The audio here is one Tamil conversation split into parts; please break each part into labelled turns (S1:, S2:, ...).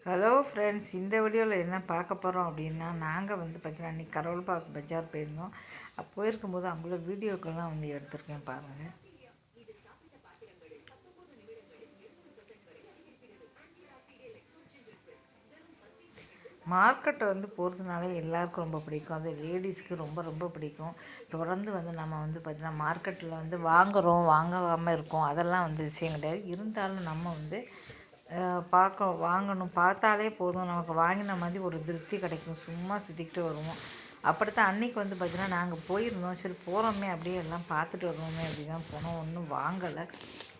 S1: ஹலோ ஃப்ரெண்ட்ஸ், இந்த வீடியோவில் என்ன பார்க்க போகிறோம் அப்படின்னா, நாங்கள் வந்து பார்த்தீங்கன்னா இன்றைக்கி கரோல்பாக் பஜார் போயிருந்தோம். போயிருக்கும்போது அவங்கள வீடியோக்கெல்லாம் வந்து எடுத்திருக்கேன் பாருங்கள். மார்க்கெட்டை வந்து போகிறதுனால எல்லாருக்கும் ரொம்ப பிடிக்கும். அது லேடிஸ்க்கு ரொம்ப ரொம்ப பிடிக்கும். தொடர்ந்து வந்து நம்ம வந்து பார்த்திங்கன்னா மார்க்கெட்டில் வந்து வாங்காமல் இருக்கோம், அதெல்லாம் வந்து விஷயம் கிடையாது. இருந்தாலும் நம்ம வந்து வாங்கணும், பார்த்தாலே போதும், நமக்கு வாங்கின மாதிரி ஒரு திருப்தி கிடைக்கும். சும்மா சுற்றிக்கிட்டு வருவோம். அப்படித்தான் அன்றைக்கி வந்து பார்த்திங்கன்னா நாங்கள் போயிருந்தோம். சரி போகிறோமே அப்படியே எல்லாம் பார்த்துட்டு வருவோமே அப்படி தான் போனோம். ஒன்றும் வாங்கலை,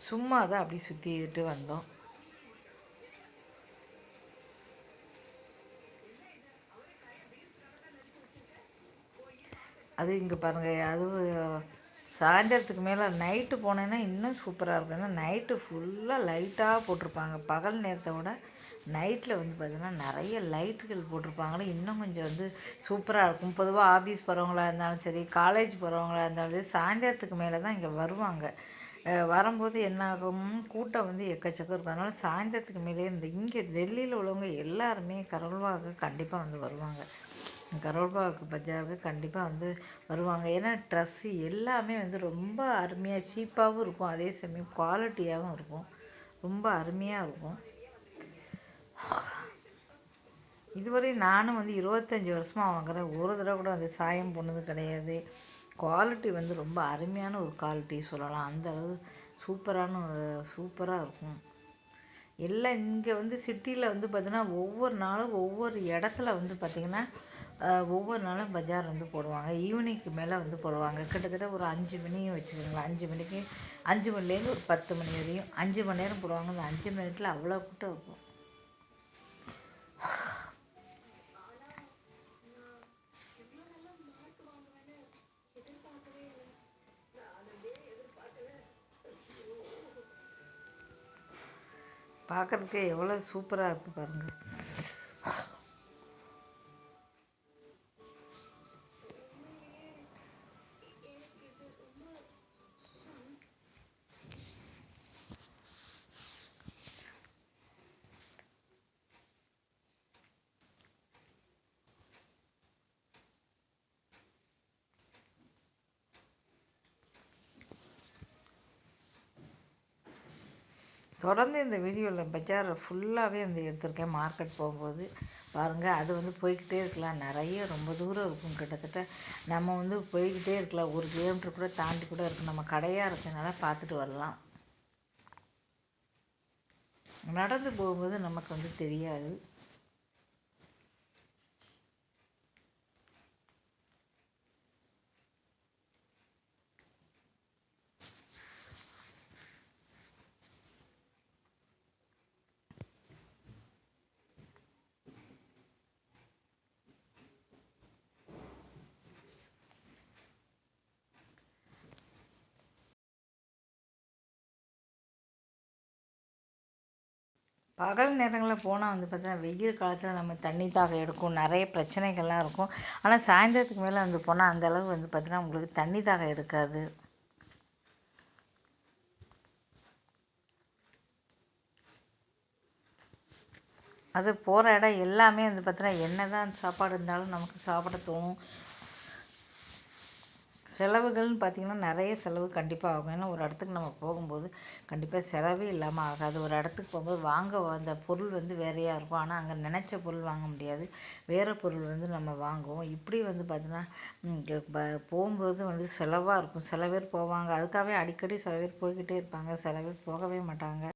S1: சும்மா தான் அப்படி சுற்றிக்கிட்டு வந்தோம். அது இங்கே பாருங்கள், அது சாயந்தரத்துக்கு மேலே நைட்டு போனேன்னா இன்னும் சூப்பராக இருக்கும். ஏன்னா நைட்டு ஃபுல்லாக லைட்டாக போட்டிருப்பாங்க. பகல் நேரத்தை விட நைட்டில் வந்து பார்த்திங்கன்னா நிறைய லைட்டுகள் போட்டிருப்பாங்களே, இன்னும் கொஞ்சம் வந்து சூப்பராக இருக்கும். பொதுவாக ஆஃபீஸ் போகிறவங்களா இருந்தாலும் சரி, காலேஜ் போகிறவங்களா இருந்தாலும் சரி, சாயந்தரத்துக்கு மேலே தான் இங்கே வருவாங்க. வரும்போது என்ன ஆகும், கூட்டம் வந்து எக்கச்சக்கம் இருக்கும். அதனால் சாயந்தரத்துக்கு மேலே இங்கே டெல்லியில் உள்ளவங்க எல்லாருமே கரோல்பாக்கு கண்டிப்பாக வந்து வருவாங்க. கரோல்பாக் பஜாருக்கு கண்டிப்பாக வந்து வருவாங்க. ஏன்னா ட்ரெஸ்ஸு எல்லாமே வந்து ரொம்ப அருமையாக சீப்பாகவும் இருக்கும், அதே சமயம் குவாலிட்டியாகவும் இருக்கும். ரொம்ப அருமையாக இருக்கும். இதுவரை நானும் வந்து 25 வருஷமாக வாங்குகிறேன். ஒரு தடவை கூட அது சாயம் போனது கிடையாது. குவாலிட்டி வந்து ரொம்ப அருமையான ஒரு குவாலிட்டி சொல்லலாம். அந்த அளவு சூப்பராக இருக்கும். எல்லாம் இங்கே வந்து சிட்டியில் வந்து பார்த்திங்கன்னா ஒவ்வொரு நாளும் ஒவ்வொரு இடத்துல வந்து பார்த்திங்கன்னா ஒவ்வொரு நாளும் பஜார் வந்து போடுவாங்க. ஈவினிங்க்கு மேலே வந்து போடுவாங்க. கிட்டத்தட்ட ஒரு 5 மணியும் வச்சுக்கோங்களேன். 5 மணிக்கு 5 மணிலேருந்து ஒரு 10 மணி வரையும் 5 மணி நேரம் போடுவாங்க. அந்த 5 மணி நேரத்தில் அவ்வளோ கூட்டம் இருக்கும். பார்க்குறதுக்கே எவ்வளோ சூப்பராக இருக்குது பாருங்கள். தொடர்ந்து இந்த வீடியோவில் பஜாரை ஃபுல்லாகவே வந்து எடுத்திருக்கேன். மார்க்கெட் போகும்போது பாருங்கள், அது வந்து போய்கிட்டே இருக்கலாம். நிறைய ரொம்ப தூரம் இருக்கும். கிட்டத்தட்ட நம்ம வந்து போய்கிட்டே இருக்கலாம். 1 கிலோமீட்டர் கூட தாண்டி கூட இருக்கும். நம்ம கடையாக இருக்கிறதுனால பார்த்துட்டு வரலாம். நடந்து போகும்போது நமக்கு வந்து தெரியாது. பகல் நேரங்களில் போனால் வந்து பார்த்தீங்கன்னா வெயில் காலத்தில் நம்ம தண்ணி தாகம் எடுக்கும், நிறைய பிரச்சனைகள்லாம் இருக்கும். ஆனால் சாயந்தரத்துக்கு மேலே வந்து போனால் அந்தளவு வந்து பார்த்திங்கன்னா உங்களுக்கு தண்ணி தாகம் எடுக்காது. அது போகிற இடம் எல்லாமே வந்து பார்த்தீங்கன்னா என்ன தான் சாப்பாடு இருந்தாலும் நமக்கு சாப்பிட தோணும். செலவுகள்னு பார்த்திங்கன்னா நிறைய செலவு கண்டிப்பாக ஆகும். ஏன்னா ஒரு இடத்துக்கு நம்ம போகும்போது கண்டிப்பாக செலவே இல்லாமல் ஆகாது. ஒரு இடத்துக்கு போகும்போது அந்த பொருள் வந்து வேறையாக இருக்கும். ஆனால் அங்கே நினச்ச பொருள் வாங்க முடியாது, வேறு பொருள் வந்து நம்ம வாங்குவோம். இப்படி வந்து பார்த்திங்கன்னா இங்கே போகும்போது வந்து செலவாக இருக்கும். சில பேர் போவாங்க, அதுக்காகவே அடிக்கடி சில பேர் போய்கிட்டே இருப்பாங்க, சில பேர் போகவே மாட்டாங்க.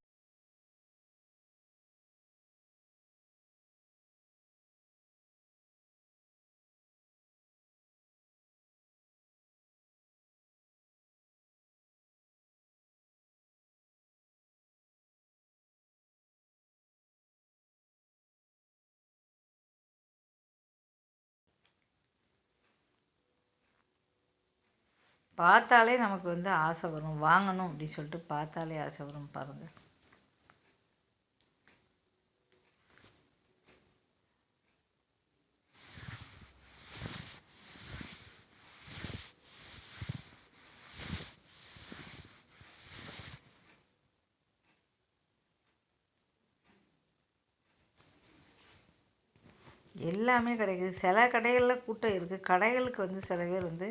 S1: பார்த்தாலே நமக்கு வந்து ஆசை வரும், வாங்கணும் அப்படி சொல்லிட்டு பார்த்தாலே ஆசை வரும் பாருங்கள். எல்லாமே கிடைக்குது. சில கடைகளில் கூட்டம் இருக்குது. கடைகளுக்கு வந்து சில பேர் வந்து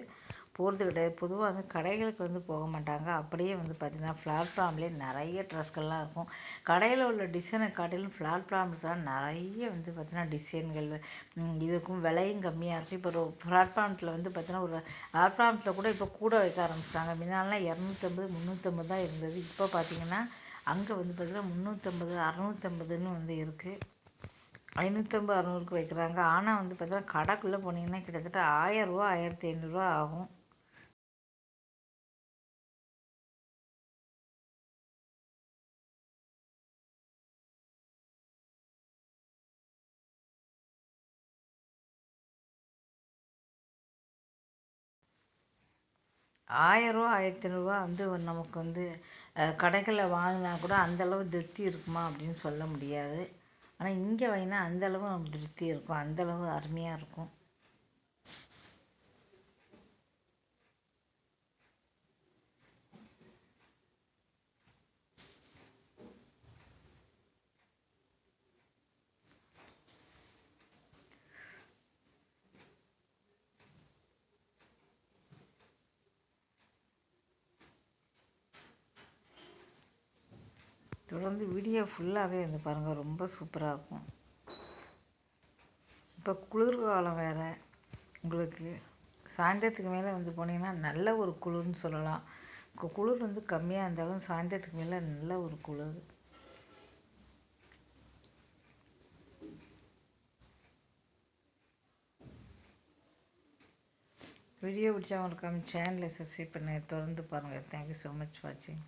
S1: போகிறது கிடையாது. பொதுவாக வந்து கடைகளுக்கு வந்து போக மாட்டாங்க. அப்படியே வந்து பார்த்திங்கன்னா பிளாட்ஃபார்ம்லேயே நிறைய ட்ரெஸ்கள்லாம் இருக்கும். கடையில் உள்ள டிசைனை காட்டிலும் பிளாட்ஃபார்ம்ஸ் தான் நிறைய வந்து பார்த்திங்கன்னா டிசைன்கள் இதுக்கும் விலையும் கம்மியாக இருக்குது. இப்போ ஒரு பிளாட்ஃபார்ம்ஸில் வந்து பார்த்திங்கன்னா ஒரு பிளாட்ஃபார்ம்ஸில் கூட இப்போ கூட வைக்க ஆரம்பிச்சிட்டாங்க. முன்னாடிலாம் 250 350 தான் இருந்தது. இப்போ பார்த்திங்கன்னா அங்கே வந்து பார்த்திங்கன்னா 350 650ன்னு வந்து இருக்குது. 550 600க்கு வைக்கிறாங்க. ஆனால் வந்து பார்த்தீங்கன்னா கடைக்குள்ளே போனீங்கன்னா கிட்டத்தட்ட 1000 ரூபா 1500 ஆகும். ரூபா 1500 வந்து நமக்கு வந்து கடைகளில் வாங்கினா கூட அந்தளவு திருப்தி இருக்குமா அப்படின்னு சொல்ல முடியாது. ஆனால் இங்கே வாங்கினா அந்தளவு நமக்கு திருப்தி இருக்கும். அந்தளவு அருமையாக இருக்கும். தொடர்ந்து வீடியோ ஃபுல்லாகவே வந்து பாருங்கள், ரொம்ப சூப்பராக இருக்கும். இப்போ குளிர்காலம் வேறு, உங்களுக்கு சாயந்தரத்துக்கு மேலே வந்து போனீங்கன்னா நல்ல ஒரு குளிர்னு சொல்லலாம். குளிர் வந்து கம்மியாக இருந்தாலும் சாயந்தரத்துக்கு மேலே நல்ல ஒரு குளிர். வீடியோ பிடிச்சா மறக்காம சேனலை சப்ஸ்கிரைப் பண்ணி தொடர்ந்து பாருங்கள். தேங்க்யூ ஸோ மச் வாட்சிங்.